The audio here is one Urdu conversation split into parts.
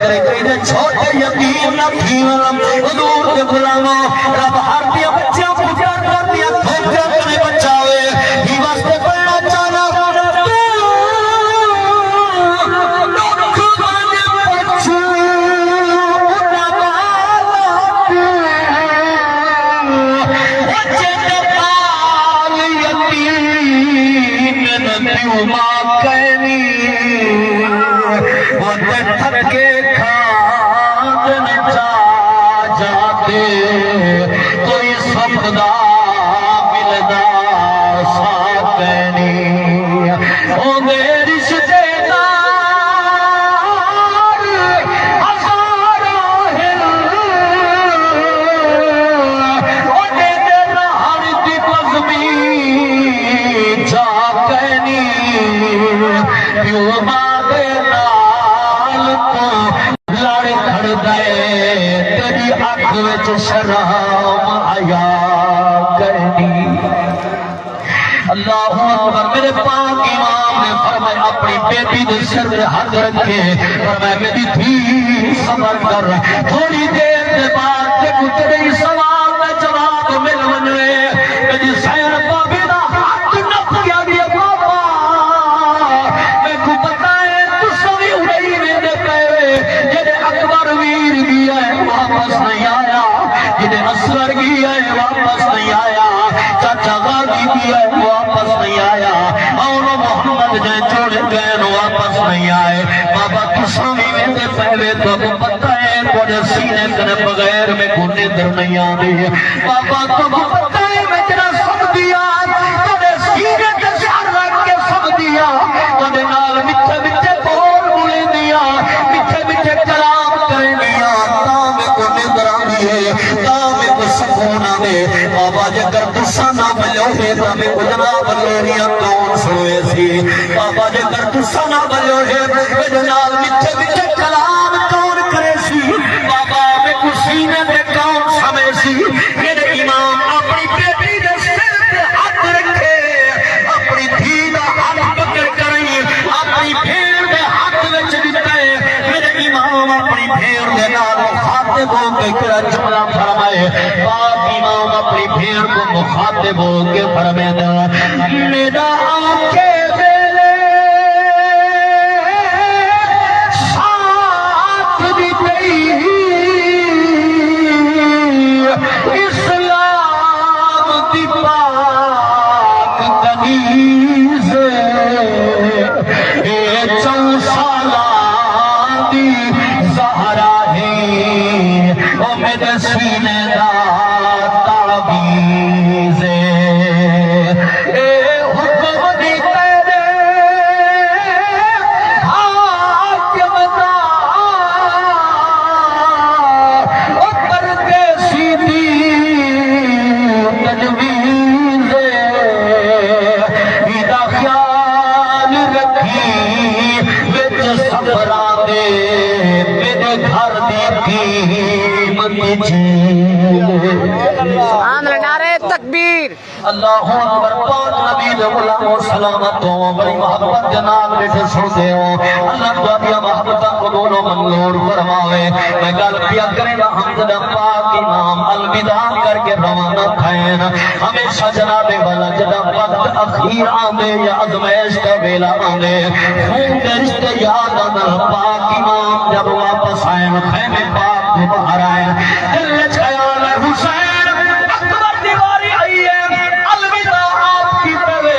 چھوٹے یتیم نہ بھیولم حضور کے غلاموں رب ہر دیا بچیاں پجار کر دیا کھوجا کرے بچاوے ہی واسطے پڑھنا چاہنا کوئی سبدا ملدا ساتنی او میری رشتے دار ہزاروں ہل او دے دینا ہر دی پزمی جا کہنی پیو ماں دے نال تو لڑ کھڑ دے تیری اکھ وچ شرم آیا کرنی اللہ اکبر میرے پاک امام نے فرمایا اپنی بیٹی دے سر پہ ہاتھ رکھے فرمایا میری دھی صبر کر تھوڑی دیر کے بعد دیکھو تیرے سوال میں جواب مل ونوے میری سیر بابی دا ہاتھ نپ گیا گیا بابا میں کو بتائے تو سوی اڑائی میں دے پہوے جنہیں اکبر ویر گیا ہے واپس نہیں آیا جنہیں اصغر گیا ہے واپس نہیں آیا چاچا غازی گیا ہے واپس نہیں آیا اور محمد جائے چھوڑے گئے واپس نہیں آئے بابا کسامی میں دے پہلے تو کو پتہ ہے کوڑے سینے کنے بغیر میں کونے در نہیں آنے بابا تو کو پتہ ہے میں تیرا سب دیا کوڑے سینے کے سار رکھ کے سب دیا کوڑے نال مٹھے مٹھے بول بولے دیا مٹھے مٹھے کلام کرے دیا تام کونے در آنے تام کو سکون آنے بابا جگر تسا نہ بلوڑے تامے کو جناب لوریاں کون سوئے سی بابا جگر تسا نہ بلوڑے جناب مٹھے مٹھے کلام کون کرے سی بابا میں کو سینے میں کون سمے سی میرے امام اپنی بیٹی دے سر پہ ہاتھ رکھے اپنی دھی دا ہاتھ پکڑ کریں اپنی بھیڑ دے ہاتھ وچ دتے میرے امام اپنی بھیڑ دے نال مخاطب ہو کے کرا جملہ فرمائے پاک امام اپنی بھیڑ کو مخاطب ہو کے فرمائے میرا آنکھے سینے دا تعبیز اے حکم دی تیرے حاکم دا او پردیسی دی تجویز ایدہ خیال رکھی وچ صبرہ دے میرے گھر دی نعرہ تکبیر اللہ اکبر پاک نبی غلام و سلامتوں بڑی محبت جناب بیٹھے سوتے ہو اللہ تعالیٰ محبت قبول و منظور فرماوے میں گل پیا کرے گا حمد پاک امام الوداع کر کے روانہ تھائیں ہمیشہ جناب والا جناب وقت اخیر آندے یا ازمیش کا ویلا آندے خون کے رشتے یاد آنا پاک امام جب واپس آئے خیمے پاک کو باہر آئے دل خیال حسین اکبر دیواری آئی ہے الوداع آپ کی پہلے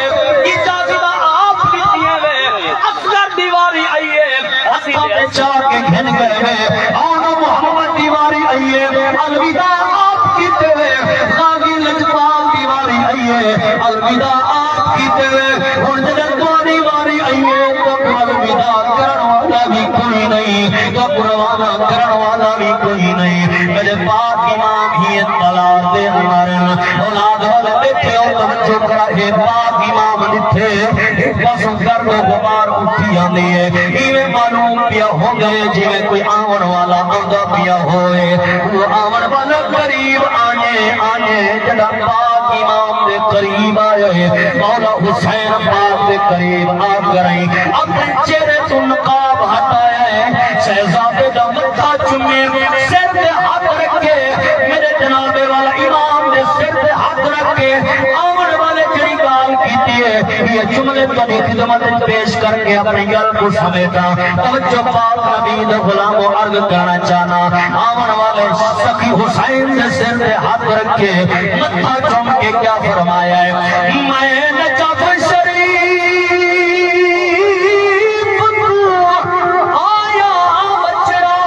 اجازت آپ کی دیئے ہوئے اصغر دیواری آئی ہے حسین چاہ کے گھن گئے ہیں اور محمد دیواری آئی ہے الوداع آپ کی پہلے غازی لجپال دیواری آئی ہے الوداع آپ کی پہلے اور جنگوہ دیواری آئی ہے تو الوداع کرن والا بھی کوئی نہیں تو قرآن کرن والا بھی کوئی نہیں میرے پاک امام ہی اطلاع دے ہمارے اولاد والے بیٹھے ہو تم چکرا ہے پاک امام لٹھے بسوں کر دو غبار اٹھی آنے ایویں معلوم پیا ہو گئے جیویں کوئی آمن والا آندہ پیا ہوئے وہ آمن والا قریب آنے جڑا پاک امام دے قریب آئے مولا حسین پاک دے قریب آ کریں اپنے چہرے تو نقاب ہٹایا ہے شہزادے دا پیش کر کے اپنی گل کو سمیٹا توجہ پاک نبی دے غلام و عرض کرنا چاہنا آمن والے سخی حسین نے سر پہ ہاتھ رکھے متھا چوم کے کیا فرمایا ہے میں نجف شریف کو آیا بچڑا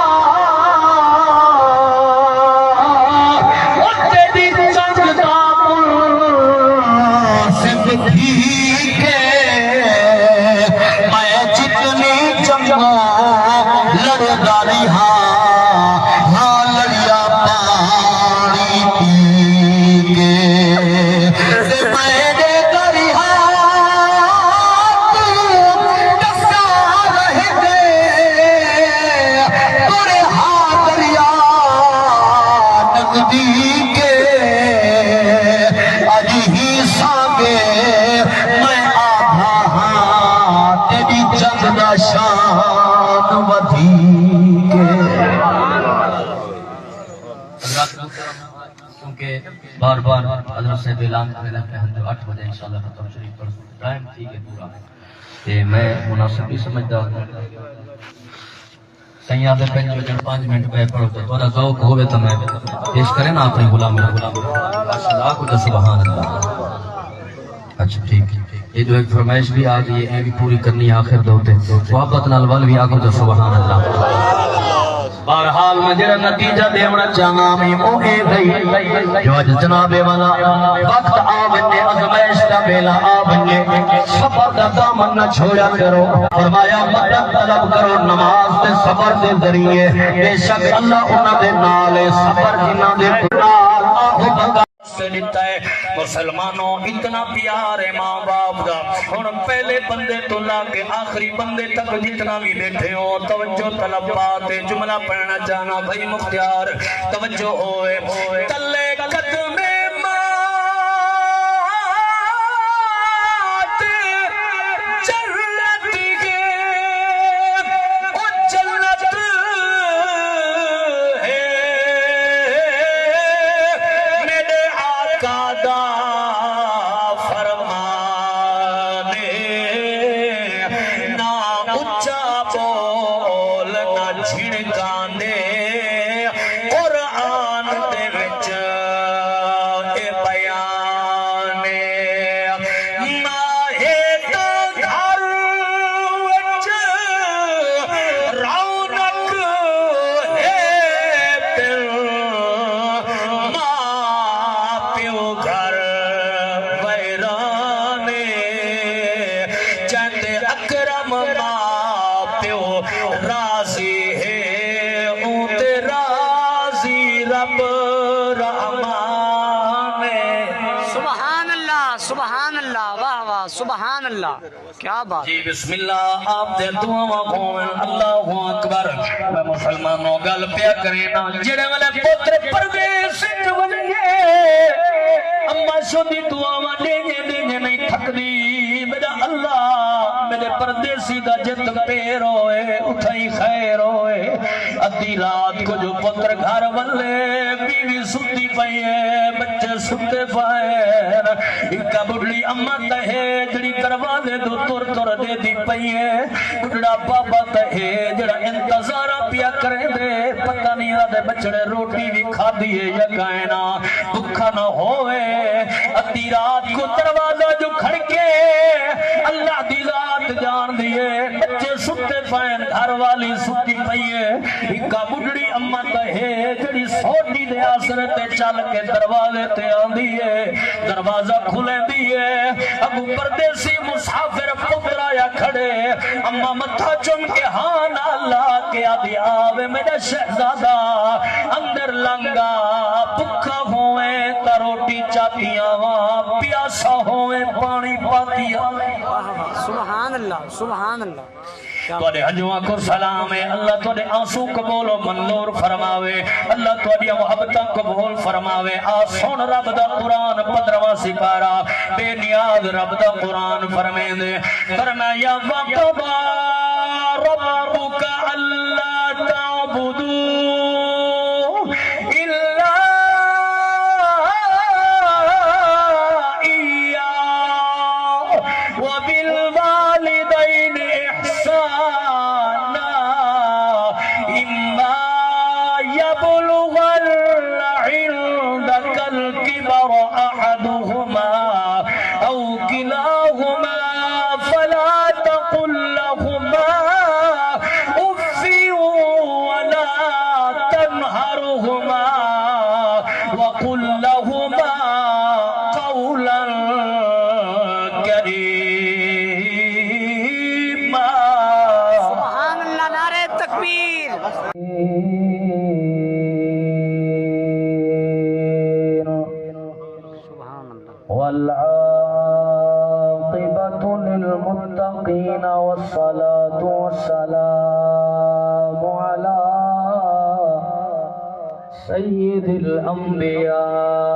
اور تیری چند دا صرف ٹھیک ہے میں جتنی جنگوں لڑداری ہاں لڑیا پانی پی کے میں نے دریا کسا رہ گئے تورے ہاں دریا نزدیک اج ہی سانگے میں آدھا ہاں تیری جنگ دا شان ودھی کے کیونکہ بار بار حضرت صاحب اعلان کرنے لگتے ہیں جو 8 بجے انشاءاللہ ختم شریف پڑھ ٹائم ٹھیک ہے پورا تے میں مناسب بھی سمجھتا ہوں سیاں دے پنج وجن 5 منٹ پہ پڑھو تو تھوڑا ذوق ہوے تو میں پیش کرے نا اپنی غلام ماشاءاللہ کو سبحان اللہ اچھا ٹھیک یہ جو ایک فرمائش بھی آ گئی ہے یہ بھی پوری کرنی آخر دوتے محبت نال ول بھی آکو تو سبحان اللہ بہرحال میں جڑا نتیجہ دیونا چاہنا میں وہ اے گئی جو اج جناب والا وقت آونے ازمائش کا بیلا آونے صبر دا دامن نہ چھوڑا کرو فرمایا مدد طلب کرو نماز تے صبر دے ذریعے بے شک اللہ انہاں دے نال صبر جنہاں دے نال آہو بندہ سے لیتا ہے مسلمانوں اتنا پیار ہے ماں باپ دا ہن پہلے بندے تو لا کے آخری بندے تک جتنا بھی بیٹھے ہو توجہ طلب بات جملہ پڑھنا چاہنا بھائی مختار توجہ ہوئے تلے قدم سبحان اللہ واہ واہ سبحان اللہ کیا بات جی بسم اللہ آپ دے دعا کھویں اللہ اکبر میں مسلمانوں گل پیا کرے نا جڑے والے پتر پردیس وچ ونجے اما شودی دعا دے نہیں تھکدی میرا اللہ میرے پردیسی دا جت پیر ہوئے اٹھائی خیر ہوئے ادھی رات کو جو پتر گھر والے بیوی ستی پئی ہے بچے ستے پائے ایک بڑھڑی اما تہے جڑی دروازے دو تر دے دی پئی ہے بڑھڑا بابا تہے جڑا انتظار پیا کرے دے پتہ نہیں دے بچڑے روٹی بھی کھا دیے یا کائنا بھکھا نہ ہوئے ادھی رات کو دروازہ جو کھڑکے اللہ دی ذات جان دیے بچے ستے پائن گھر والی ستی پئی ہے ایک بڑھڑی اما تہے جڑی سوٹی دے آسرے تے چل کے دروازے تے آندی ہے دروازہ کھلے دیئے ابو پردیسی مسافر پتر آیا کھڑے اما متھا چن کے ہاں نالا کے آدھی آوے میرا شہزادہ اندر لنگا بکھا ہوئے تا روٹی چاہتیاں وہاں پیاسا ہوئے پانی پاتیاں سبحان اللہ سبحان اللہ توڑے حجوہ کو سلام ہے اللہ توڑے آنسو قبول و منظور فرماوے اللہ توڑے محبتہ قبول فرماوے آسون رب دا قرآن 15واں سپارہ بے نیاز رب دا قرآن فرمائے دے فرمایا وَقَضَى رَبُّكَ أَلَّا تَعْبُدُوا إِلَّا إِيَّاهُ وَبِالْوَالِدَيْنِ يبلغن عندك الكبر أحدهما أو كلاهما فلا تقل لهما أف ولا تنهرهما وقل لهما قولا كريما. سبحان اللہ، نعرہ تکبیر. سبحان اللہ. والعاقبة للمتقين والصلاة والسلام على سيد الأنبياء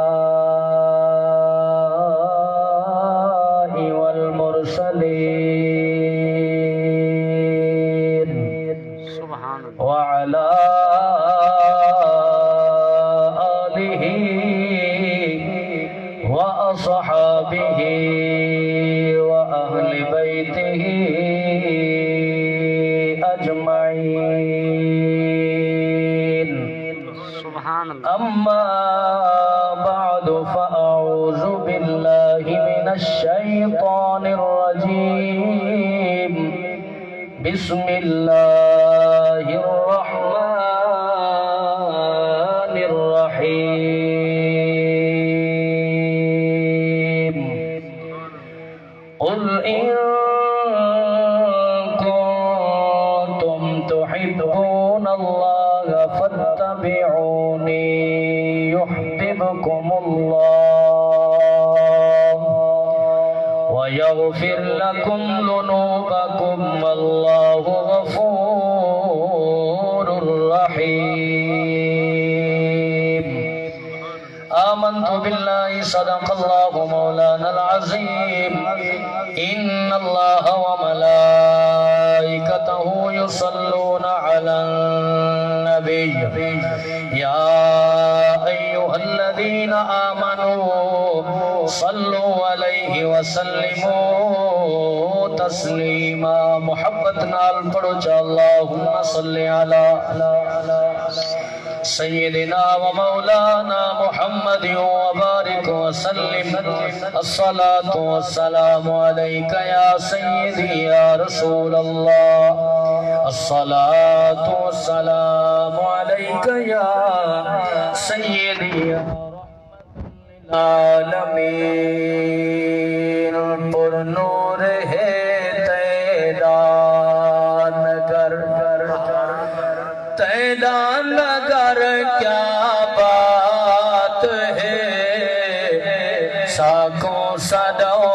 والمرسلين سبحان اللہ. وعلى آله وأصحابه وأهل بيته أجمعين. سبحان اللہ. أما بعد فأعوذ بالله من الشيطان الرجيم. بسم الله الرحمن الرحيم. قل إن كنتم تحبون الله فاتبعوني يحببكم الله ويغفر لكم ذنوبكم والله غفور رحيم. آمنت بالله صدق الله مولانا العظيم. إن الله وملائكته يصلون على النبي يا أيها الذين آمنوا صلوا عليه وسلموا تسليما. محبت نال پڑھو چا اللہم صل على سيدنا ومولانا محمد وبارك وسلم. الصلاة والسلام عليك يا سيدي يا رسول الله. الصلاة والسلام عليك يا سيدي يا العالمين. پر نور ہے تیرا نگر، تیرا نگر کیا بات ہے. ساکھوں صدوں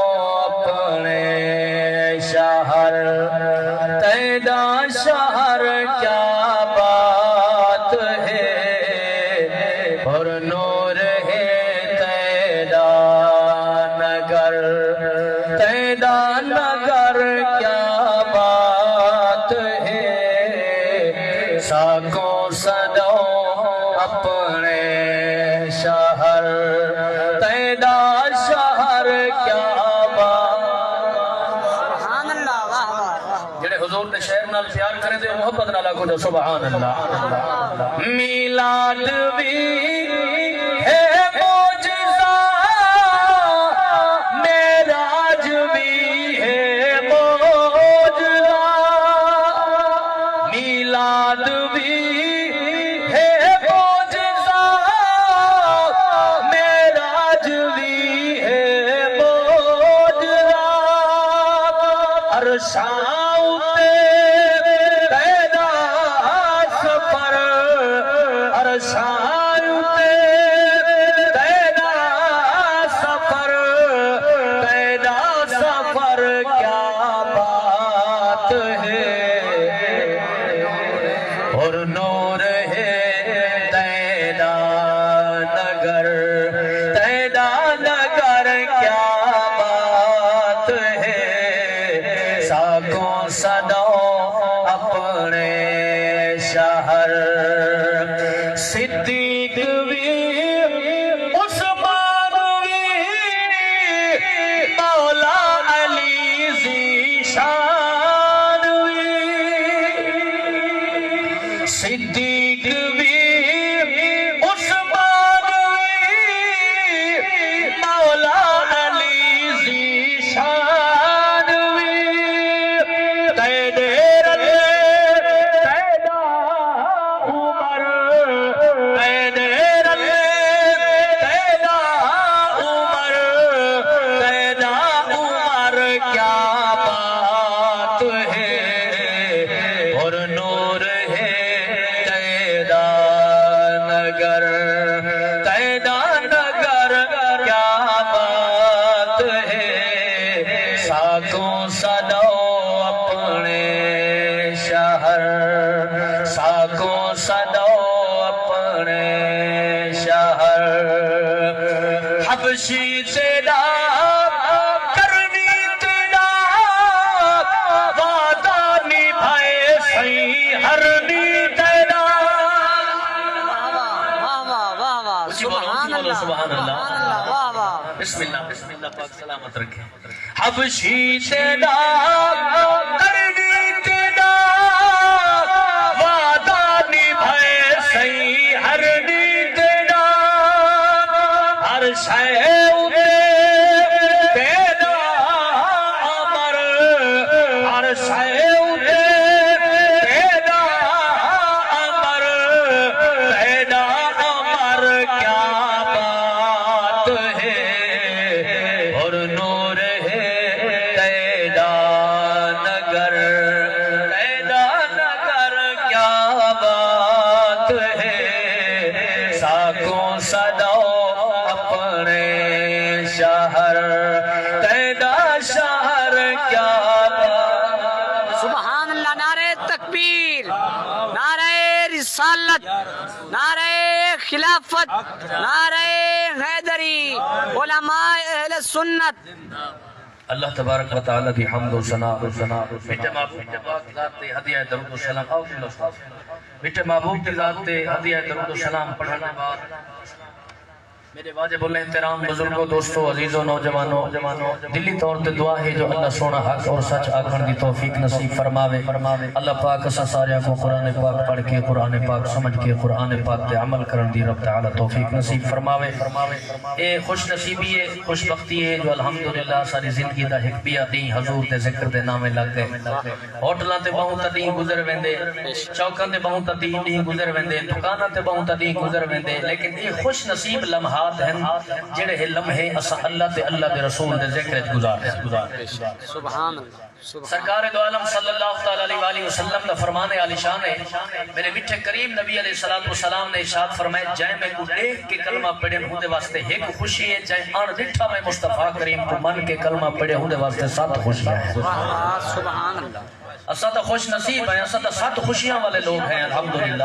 اپنے شہر، تیرا شہر کیا بات ہے. اور نور ہے تیرا نگر، تیرا نگر کیا بات ہے. ساکھوں صدوں اپنے شہر، تیرا شہر کیا بات. سبحان اللہ. واہ واہ. جڑے حضور دے شہر نال پیار کرے دے محبت نال آکھو جو سبحان اللہ. میلاد بھی ہے معجزہ، معراج بھی ہے معجزہ. میلاد بھی ہے معجزہ، معراج بھی ہے معجزہ. عرشاں تیرا سفر، عرشاں تیرا سفر، تیرا سفر کیا بات ہے. اور نور ہے تیرا نگر، تیرا نگر کیا بات ہے. ساکھوں صدوں اپنے شہر، صدیق بھی عثمان بھی مولا علی ذیشان بھی. صدیق بھی حبشی تیرا کرنی تیرا وعدہ نبھائے سی ہرنی تیرا سبحان اللہ سبحان اللہ واہ واہ بسم اللہ پاک سلامت رکھیں حبشی تیرا کرنی تیرا وعدہ نبھائے سی ہرنی تیرا ہر شے تیرا امر ہر شے تیرا امر تیرا امر کیا بات ہے اور نور ہے تیرا نگر کیا بات ہے ساکوں صدوں اپنے شہر تیرا شہر کیا بات سبحان اللہ نعرہ تکبیر نعرہ رسالت نعرہ خلافت نعرہ حیدری علماء اہل سنت اللہ تبارک و تعالی کی حمد و ثنا میٹھے محبوب کی ذات تے ہدیہ درود و سلام میٹھے محبوب کی ذات تے ہدیہ درود و سلام پڑھنے بعد میرے واجب الاحترام بزرگوں دوستوں عزیزوں نوجوانوں دلی طور تے دعا ہے جو اللہ سونا حق اور سچ آکھن دی توفیق نصیب فرماوے اللہ پاک اساں سارے کو قرآن پاک پڑھ کے قرآن پاک سمجھ کے قرآن پاک تے عمل کرن دی رب تعالی توفیق نصیب فرماوے اے خوش نصیبی ہے خوش بختی ہے جو الحمدللہ ساری زندگی دا ایک پیا دی حضور تے ذکر دے نامے لگ گئے ہوٹلاں تے بہت دین گزر ویندے چوکاں تے بہت دین گزر ویندے دکاناں تے بہت دین گزر ویندے لیکن یہ خوش نصیب لمحات جڑے ہے لمحے اسا اللہ تے اللہ دے رسول دے ذکر گزارتے سبحان اللہ سرکار دو عالم صلی اللہ علیہ وآلہ وسلم دا فرمانے علی شان ہے میرے میٹھے کریم نبی علیہ السلام نے ارشاد فرمایا جائے میں کو دیکھ کے کلمہ پڑھے ہوندے واسطے ایک خوشی ہے جائے ان ڈٹھا میں مصطفیٰ کریم کو من کے کلمہ پڑھے ہوندے واسطے 7 خوشیاں ہیں سبحان اللہ اسا تو خوش نصیب ہیں اسا تو 7 خوشیاں والے لوگ ہیں الحمدللہ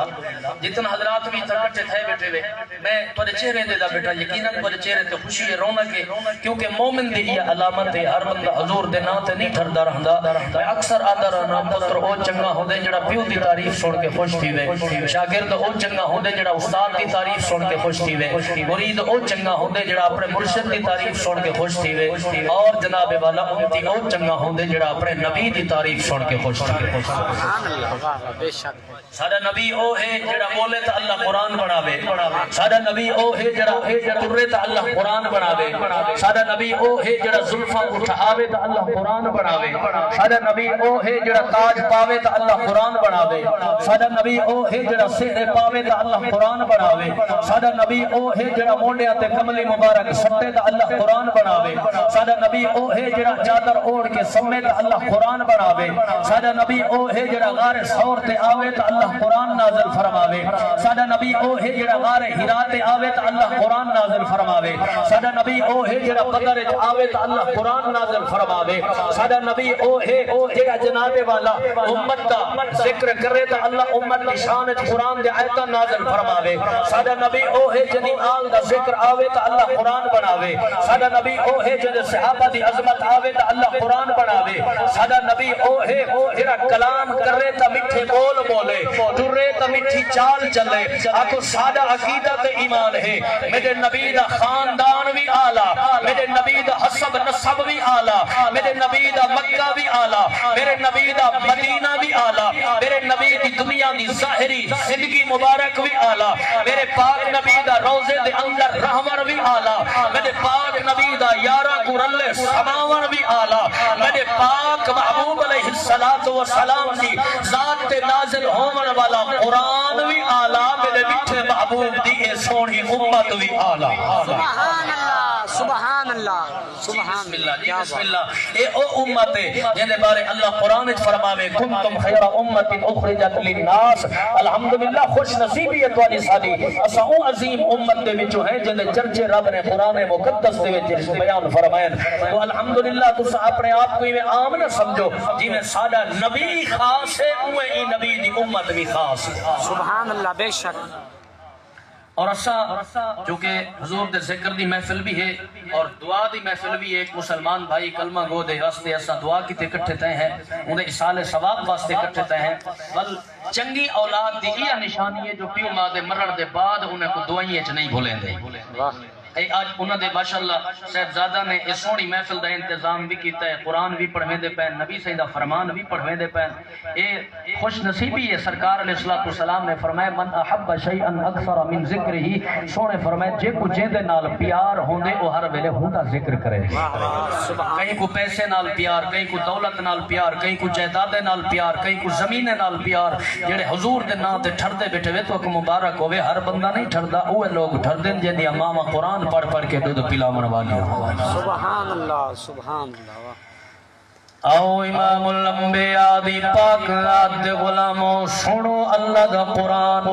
جتنا حضرات بھی تکٹے تھے بیٹھے ہوئے میں تھوڑے چہرے دے دا بیٹا یقیناً تھوڑے چہرے تے خوشی ہے رونق ہے کیونکہ مومن دی یہ علامت ہے ہر بندہ حضور دے نام تے نہیں ٹھردا رہندا میں اکثر آدھا رہنا پتر او چنگا ہوندے جڑا پیو دی تعریف سن کے خوش تھی وے شاگرد او چنگا ہوندے جڑا استاد دی تعریف سن کے خوش تھی وے مرید او چنگا ہوندے جڑا اپنے مرشد دی تعریف سن کے خوش تھی وے اور جناب والا امتی او چنگا ہوندے جڑا اپنے نبی دی تعریف سن کے خوش تھی وے سبحان اللہ بے شک سارا نبی او ہے جڑا بولے تا اللہ قرآن بناوے سارا نبی او ہے جڑا ترے تا اللہ قرآن بناوے سارا نبی او ہے جڑا زلفاں اٹھاوے تا اللہ قرآن بناوے سارا نبی او ہے جڑا تاج پاوے تا اللہ قرآن بناوے سارا نبی او ہے جڑا سہرے پاوے تا اللہ قرآن بناوے سارا نبی او ہے جڑا مونڈیاں تے کملی مبارک سٹے تا اللہ قرآن بناوے سارا نبی او ہے جڑا چادر اوڑھ کے سمے تا اللہ قرآن بناوے سارا نبی او ہے جڑا غار سور تے آوے تا اللہ قرآن نازل فرماوے سارا نبی او ہے جڑا غار ہرا تے آوے تا اللہ قرآن نازل فرماوے سارا نبی او ہے جڑا بدر وچ آوے تا اللہ قرآن نازل فرماوے سارا نبی او ہے جڑا جناب والا امت دا ذکر کرے تا اللہ امت دی شان وچ قرآن دے آیتاں نازل فرماوے سارا نبی او ہے جدی آل دا ذکر آوے تا اللہ قرآن بناوے سارا نبی او ہے جدی صحابہ دی عظمت آوے تا اللہ قرآن بناوے سارا نبی او ہے جڑا کلام کرے تا میٹھے بول بولے ٹرے تا میٹھی چال چلے آکو سادہ عقیدہ تے ایمان ہے میرے نبی دا خاندان بھی آلہ میرے نبی دا حسب نسب بھی آلہ میرے نبی دا مکہ بھی آلہ میرے نبی دا مدینہ بھی آلہ میرے نبی دی دنیا دی ظاہری زندگی مبارک بھی آلہ میرے پاک نبی دا روزے دے اندر رحمر بھی آلہ میرے پاک نبی دا یارہ قرلے سماور بھی آلہ میرے پاک محبوب علیہ السلام دی ذات تے نازل ہومن والا قرآن بھی آلہ میرے میٹھے محبوب دی اے سونی امت بھی آلہ سبحان اللہ سبحان اللہ سبحان بسم اللہ جی بسم اللہ اے او امت ہے جنہے بارے اللہ قرآن فرماوے کنتم خیر امت اخرجت للناس الحمدللہ خوش نصیبی ہے توالی ساری اسا او عظیم امت دے وچوں ہے جنہے چرچے رب نے قرآن مقدس دے وچ بیان فرمائے تو الحمدللہ تسا اپنے آپ کو میں عام نہ سمجھو جی میں سادہ نبی خاص ہے اوہ ای نبی دی امت بھی خاص ہے سبحان اللہ بے شک اور اسا جو کہ حضور دے ذکر دی محفل بھی ہے اور دعا دی محفل بھی ہے. ایک مسلمان بھائی کلمہ گو دے واسطے اسا دعا کیتے اکٹھے تے ہیں, انہیں اصال ثواب واسطے اکٹھے تے ہیں. بل چنگی اولاد دی یہ نشانی ہے جو پیو ماں دے مرن دے بعد انہیں کو دعائیں چ نہیں بھولیں دے. اے آج انہوں نے ماشاءاللہ صاحبزادہ نے اس سونی محفل دا انتظام بھی کیتا ہے, قرآن بھی پڑھویں دے پین, نبی صلی دا فرمان بھی پڑھویں دے پین. اے خوش نصیبی ہے. سرکار علیہ السلام نے فرمایا من احب شیئا اکثر من ذکر ہی, سونے فرمایا جے کو جے دے نال پیار ہوندے او ہر ویلے ہوندا ذکر کرے. کہیں کو پیسے نال پیار, کہیں کو دولت نال پیار, کہیں کو جائیداد نال پیار, کہیں کو زمین نال پیار. جڑے حضور دے نام تے ٹھردے بیٹھے وے تو کہ مبارک ہوے. ہر بندہ نہیں ٹھردا, اوے لوگ ٹھردن جے دی ماما قرآن پڑھ پڑھ کے دودھ پلا منوالی. سبحان اللہ سبحان اللہ. آؤ امام الانبیاء دی پاک ذات دے غلاموں سنو اللہ دا قرآن.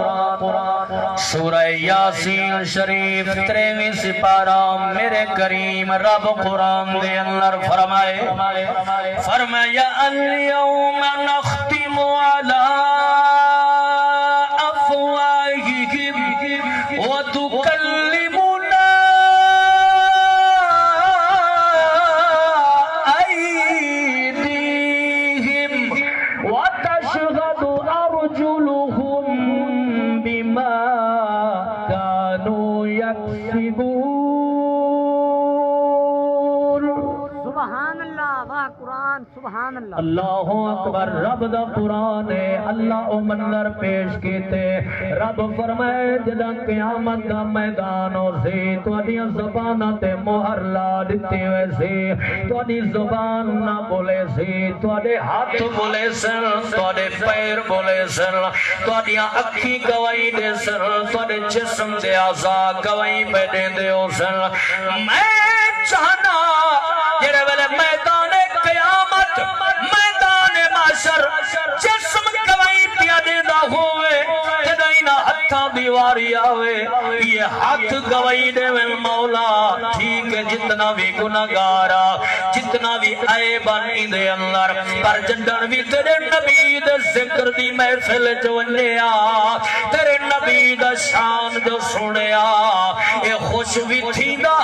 سورہ یاسین شریف 23 سپارہ میرے کریم رب قرآن دے اندر فرمایا اليوم نختم علی افواہہم وتکلمنا وتشهد أرجلهم بما كانوا يكسبون. سبحان اللہ. واہ قرآن سبحان اللہ. اللہ اکبر. رب دا قرآن ہے. اللہ او منظر پیش کیتے. رب فرمائے جدا قیامت دا میدان ہو سی تواڈیاں زباناں تے مہر لا دتی ہوئے سی. تواڈی زبان نہ بولے سی, تواڈے ہاتھ بولے سن, تواڈے پیر بولے سن, تواڈیاں اکھی گواہی دے سن, تواڈے جسم دے اعضاء گواہی پہ دیندے ہو سن. میں چاہنا جڑے ویلے میدان قیامت میدان معاشر جسم گواہی پیا دیندا ہوئے جدائینا ہتھاں دیواری آوے یہ ہاتھ گواہی دے وے مولا ٹھیک ہے جتنا بھی گناہگارا جتنا بھی عیب اندے اندر پر جڈن بھی تیرے نبی دے ذکر دی محفل جو ونیا تیرے نبی دا شان جو سنیا اے خوش بھی تھیندا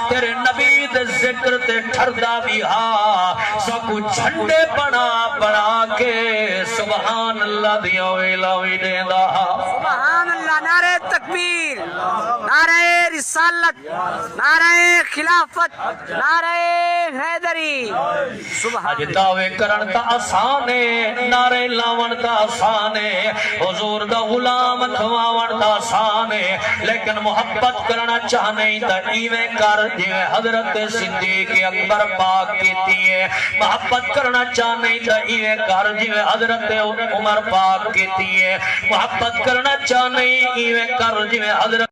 تیرے نبی دے ذکر تے ٹھردا بھی سکو جھنڈے بنا کے سبحان اللہ دیاں ویلاوی دیندہ. سبحان اللہ. نعرہ تکبیر, نعرہ رسالت, نعرہ خلافت, نعرہ حیدری. اج دعوے کرن تا آسان ہے, نعرے لاون تا آسان ہے, حضور دا غلام کھواون تا آسان ہے, لیکن محبت کرنا چاہنے تا ایویں کر جویں حضرت صدیق اکبر پاک کیتی ہے. محبت کرنا چاہنے تا ایویں کر جویں حضرت عمر پاک کیتی ہے. محبت کرنا چاہنے ایویں کر جویں حضرت